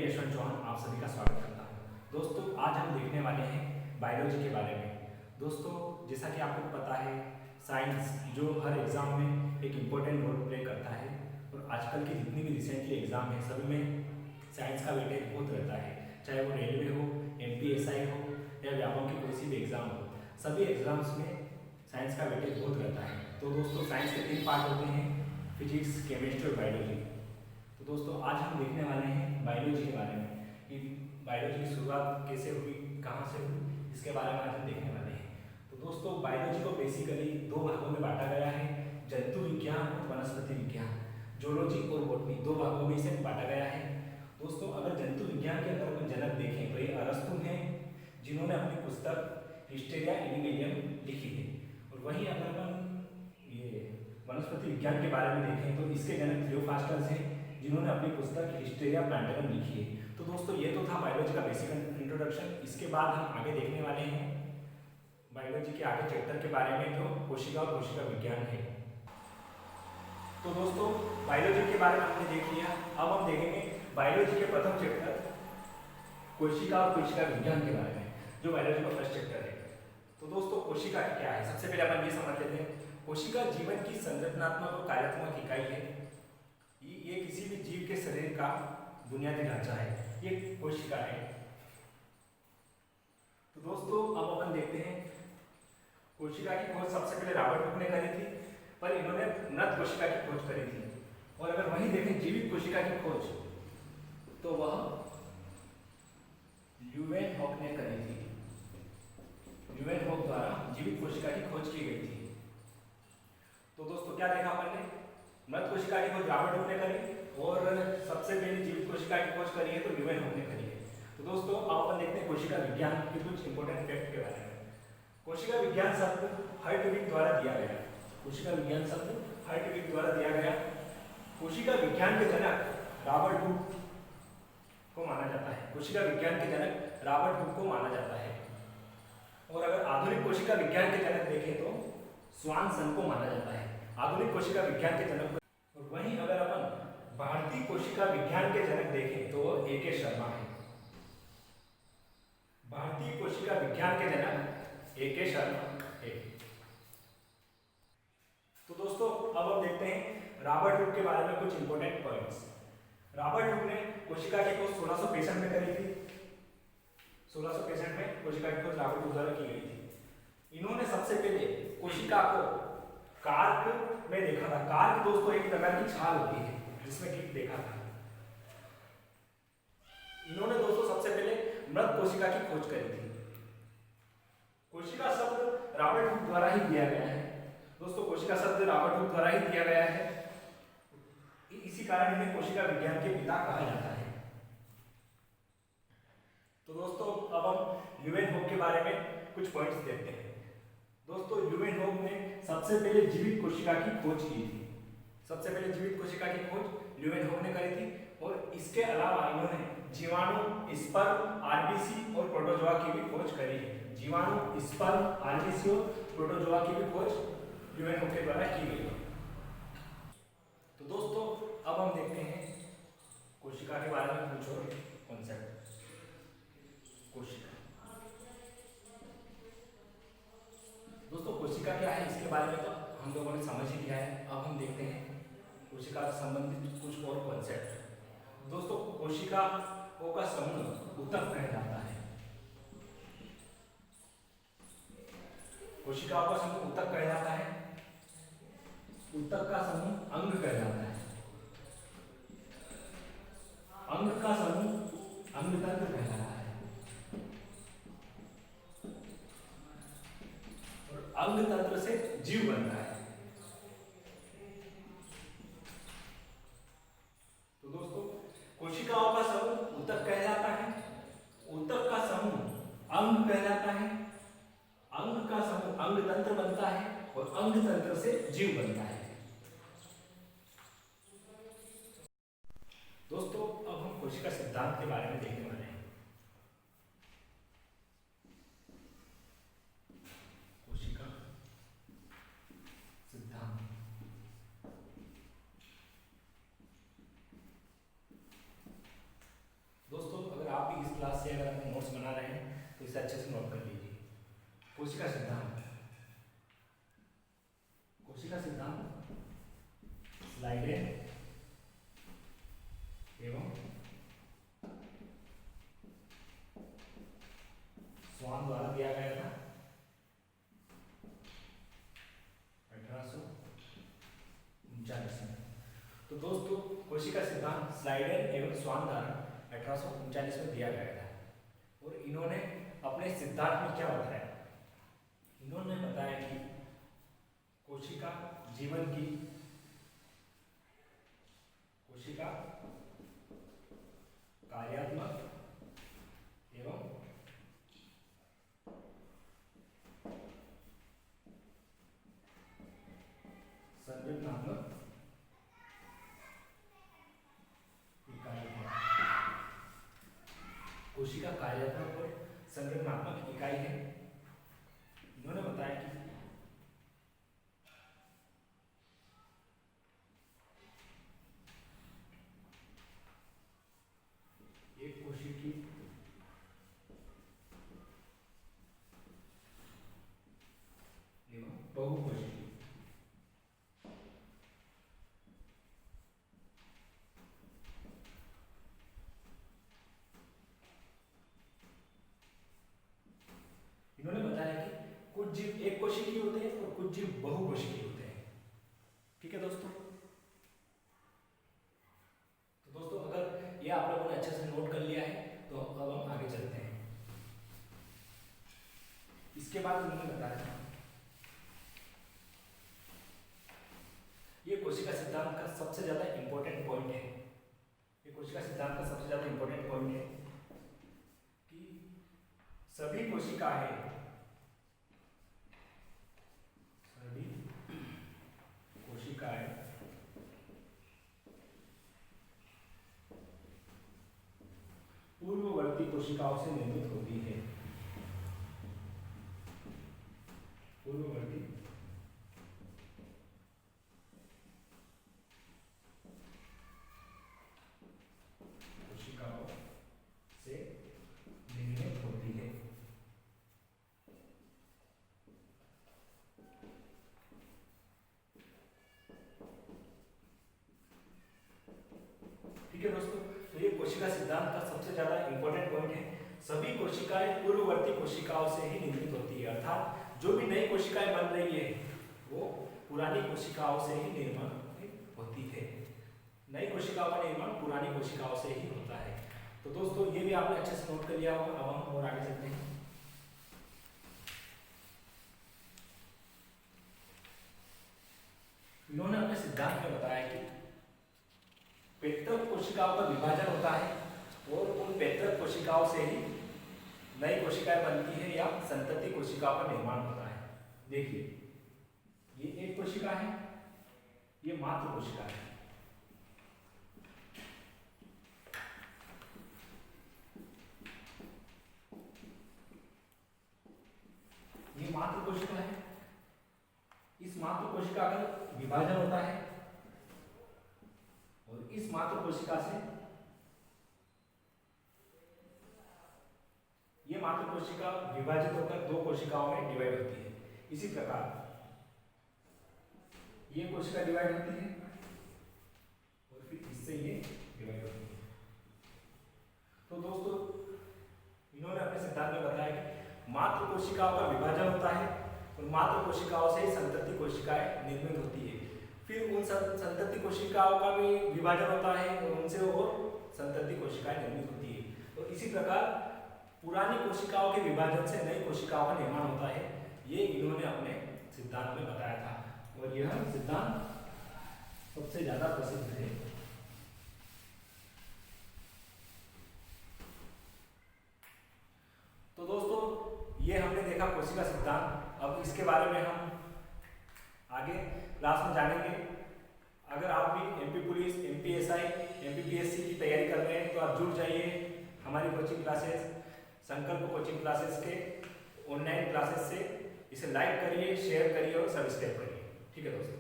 यशवंत चौहान आप सभी का स्वागत करता हूँ। दोस्तों आज हम देखने वाले हैं बायोलॉजी के बारे में। दोस्तों जैसा कि आपको पता है साइंस जो हर एग्ज़ाम में एक इम्पोर्टेंट रोल प्ले करता है और आजकल की जितनी भी रिसेंटली एग्ज़ाम है सभी में साइंस का वेटेज बहुत रहता है, चाहे वो रेलवे हो, MPSI हो या व्यापम की कोई सी भी एग्ज़ाम हो, सभी एग्ज़ाम्स में साइंस का वेटेज बहुत रहता है। तो दोस्तों साइंस के 3 पार्ट होते हैं, फिजिक्स, केमिस्ट्री और बायोलॉजी। तो दोस्तों आज हम देखने वाले हैं बायोलॉजी के बारे में कि बायोलॉजी की शुरुआत कैसे हुई, कहाँ से हुई, इसके बारे में आज हम देखने वाले हैं। तो दोस्तों बायोलॉजी को बेसिकली 2 भागों में बांटा गया है, जंतु विज्ञान और वनस्पति विज्ञान। जूलॉजी और बॉटनी 2 भागों में इसे बांटा गया है। दोस्तों अगर जंतु विज्ञान के अंदर अपन जनक देखें तो ये अरस्तु हैं जिन्होंने अपनी पुस्तक हिस्टेरिया इनिमेलियम लिखी है। और वहीं अगर अपन ये वनस्पति विज्ञान के बारे में देखें तो इसके जनक थियोफ्रास्टस हैं जिन्होंने अपनी पुस्तक हिस्टेरिया प्लांटरम लिखी है। तो दोस्तों ये तो था बायोलॉजी का बेसिक इंट्रोडक्शन। इसके बाद हम आगे देखने वाले हैं बायोलॉजी के आगे चैप्टर के बारे में जो कोशिका और कोशिका विज्ञान है। तो दोस्तों बायोलॉजी के बारे में हमने देख लिया, अब हम देखेंगे बायोलॉजी के प्रथम चैप्टर कोशिका और कोशिका विज्ञान के बारे में, जो बायोलॉजी का फर्स्ट चैप्टर है। तो दोस्तों कोशिका क्या है, सबसे पहले अपन ये समझ लेते हैं। कोशिका जीवन की संरचनात्मक और कार्यात्मक इकाई है। ये किसी भी जीव के शरीर का बुनियादी ढांचा है, ये कोशिका है। तो दोस्तों अब अपन देखते हैं कोशिका की खोज सबसे पहले रॉबर्ट हुक ने करी थी, पर इन्होंने मृत कोशिका की खोज करी थी। और अगर वहीं देखें जीवित कोशिका की खोज तो वह ल्यूवेनहॉक ने करी थी। ल्यूवेनहॉक द्वारा जीवित कोशिका की खोज की गई थी। तो दोस्तों क्या देखा अपन ने, मृत कोशिका की खोज रॉबर्ट हुक ने करी और सबसे पहले जीवित कोशिका की खोज करी है तो ल्यूवेनहॉक ने करी है। तो दोस्तों अब अपन देखते हैं कोशिका विज्ञान के कुछ इंपॉर्टेंट फैक्ट के बारे में। कोशिका विज्ञान शब्द हर्टविग द्वारा दिया गया। कोशिका विज्ञान शब्द हर्टविग द्वारा दिया गया। कोशिका विज्ञान के जनक रॉबर्ट हुक को माना जाता है। कोशिका विज्ञान के जनक रॉबर्ट हुक को माना जाता है। और अगर आधुनिक कोशिका विज्ञान के जनक देखें तो स्वानसन को माना जाता है आधुनिक कोशिका विज्ञान के जनक। और वहीं अगर अपन भारतीय कोशिका विज्ञान के जनक देखें तो A.K. शर्मा है। भारतीय कोशिका विज्ञान के जनक A.K. शर्मा है। तो दोस्तों अब हम देखते हैं रॉबर्ट हुक के बारे में कुछ इंपॉर्टेंट पॉइंट्स। रॉबर्ट हुक ने कोशिका की खोज 1665 में करी थी। 1665 में कोशिका की खोज रॉबर्ट हुक द्वारा की गई थी। इन्होंने सबसे पहले कोशिका को कार्क में देखा था। कार्क दोस्तों एक प्रकार की छाल होती है जिसमें कीट देखा था। इन्होंने दोस्तों सबसे पहले मृत कोशिका की खोज करी थी। कोशिका शब्द रॉबर्ट हुक द्वारा ही दिया गया है। दोस्तों कोशिका शब्द रॉबर्ट हुक द्वारा ही दिया गया है, इसी कारण इन्हें कोशिका विज्ञान के पिता कहा जाता है। तो दोस्तों अब हम ल्यूवेनहॉक के बारे में कुछ पॉइंट्स देखते हैं। दोस्तों ल्यूवेनहॉक ने सबसे पहले जीवित कोशिका की खोज की थी। सबसे पहले जीवित कोशिका की खोज ल्यूवेनहॉक ने करी थी। और इसके अलावा इन्होंने जीवाणु, स्पर्म, आरबीसी और प्रोटोजोआ की भी खोज करी है। जीवाणु, स्पर्म, आरबीसी और प्रोटोजोआ की भी खोज ल्यूवेनहॉक के द्वारा की गई है। तो दोस्तों अब हम देखते हैं कोशिका के बारे में कुछ और कॉन्सेप्ट। कोशिका दोस्तों कोशिका क्या है इसके बारे में तो हम लोगों ने समझ ही लिया है। अब हम देखते हैं कोशिका से संबंधित कुछ और कॉन्सेप्ट। दोस्तों कोशिकाओं का समूह ऊतक कहलाता है। कोशिकाओं का समूह ऊतक कहलाता है। ऊतक का समूह अंग कहलाता है। अंग का समूह अंगतंत्र कहलाता है। और अंगतंत्र से जीव बनता है। तो दोस्तों कोशिकाओं का समूह ऊतक कहलाता है। ऊतक का समूह अंग कहलाता है। अंग का समूह अंगतंत्र बनता है और अंगतंत्र से जीव बनता है। दोस्तों अब हम कोशिका सिद्धांत के बारे में देखने वाले हैं। कोशिका सिद्धांत। दोस्तों इसे अच्छे से नोट कर लीजिए। कोशिका सिद्धांत, कोशिका सिद्धांत स्लाइडेन एवं स्वान द्वारा दिया गया था 1839 में। तो दोस्तों कोशिका सिद्धांत स्लाइडेन एवं स्वान द्वारा 1839 में दिया गया था। और इन्होंने अपने सिद्धांत में क्या बताया? इन्होंने बताया कि कोशिका जीवन की, कोशिका कार्यात्मक एवं संरचनात्मक इकाई है। कोशिका कार्यात्मक और संरचनात्मक इकाई है। इन्होंने बताया कि एक कोशिकी एवं बहुकोशिकी इन्होंने बताया कि कुछ जीव एक कोशिकीय होते हैं और कुछ जीव बहुकोशिकीय होते हैं। ठीक है दोस्तों। तो दोस्तों अगर ये आप लोगों ने अच्छे से नोट कर लिया है तो अब हम आगे चलते हैं। इसके बाद उन्होंने बताया ये कोशिका सिद्धांत का सबसे ज्यादा इंपॉर्टेंट पॉइंट है। ये कोशिका सिद्धांत का सबसे ज्यादा इंपॉर्टेंट पॉइंट है कि सभी कोशिकाएं पूर्ववर्ती कोशिकाओं से निर्मित होती है। पूर्ववर्ती कोशिकाओं से निर्मित होती है। ठीक है दोस्तों। तो ये कोशिका सिद्धांत का सबसे ज्यादा इंपॉर्टेंट पॉइंट है। सभी कोशिकाएं पूर्ववर्ती कोशिकाओं से ही निर्मित होती है, अर्थात जो भी नई कोशिकाएं बन रही है वो पुरानी कोशिकाओं से ही निर्माण होती है। नई कोशिकाओं का निर्माण पुरानी कोशिकाओं से ही होता है। तो दोस्तों ये भी आपने अच्छे से नोट कर लिया होगा। अब हम और आगे चलते हैं। इन्होंने अपने सिद्धांत में बताया कि पैतृक कोशिकाओं का विभाजन होता है और उन पैतृक कोशिकाओं से ही नई कोशिकाएं बनती है या संतति कोशिकाओं का निर्माण होता है। देखिए ये एक कोशिका है, ये मातृ कोशिका है। ये मातृ कोशिका है। इस मातृ कोशिका का विभाजन होता है और इस मातृ कोशिका से ये मातृ कोशिका विभाजित होकर दो कोशिकाओं में डिवाइड होती है। इसी प्रकार ये कोशिका डिवाइड होती है और फिर इससे ये डिवाइड होती है। तो दोस्तों इन्होंने अपने सिद्धांत में बताया कि मातृ कोशिकाओं का विभाजन होता है और मातृ कोशिकाओं से ही संतति कोशिकाएं निर्मित होती है। फिर उन संतति कोशिकाओं का भी विभाजन होता है और उनसे और संतति कोशिकाएं निर्मित होती है। तो इसी प्रकार पुरानी कोशिकाओं के विभाजन से नई कोशिकाओं का निर्माण होता है। ये इन्होंने अपने सिद्धांत में बताया था और यह सिद्धांत सबसे ज्यादा प्रसिद्ध है। तो दोस्तों ये हमने देखा कोशिका सिद्धांत। अब इसके बारे में हम आगे क्लास में जानेंगे। अगर आप भी एमपी पुलिस, एमपीएसआई, एमपीपीएससी की तैयारी कर रहे हैं तो आप जुड़ जाइए हमारी कोचिंग क्लासेस, संकल्प कोचिंग क्लासेस के ऑनलाइन क्लासेस से। इसे लाइक करिए, शेयर करिए और सब्सक्राइब करिए। ठीक है दोस्तों।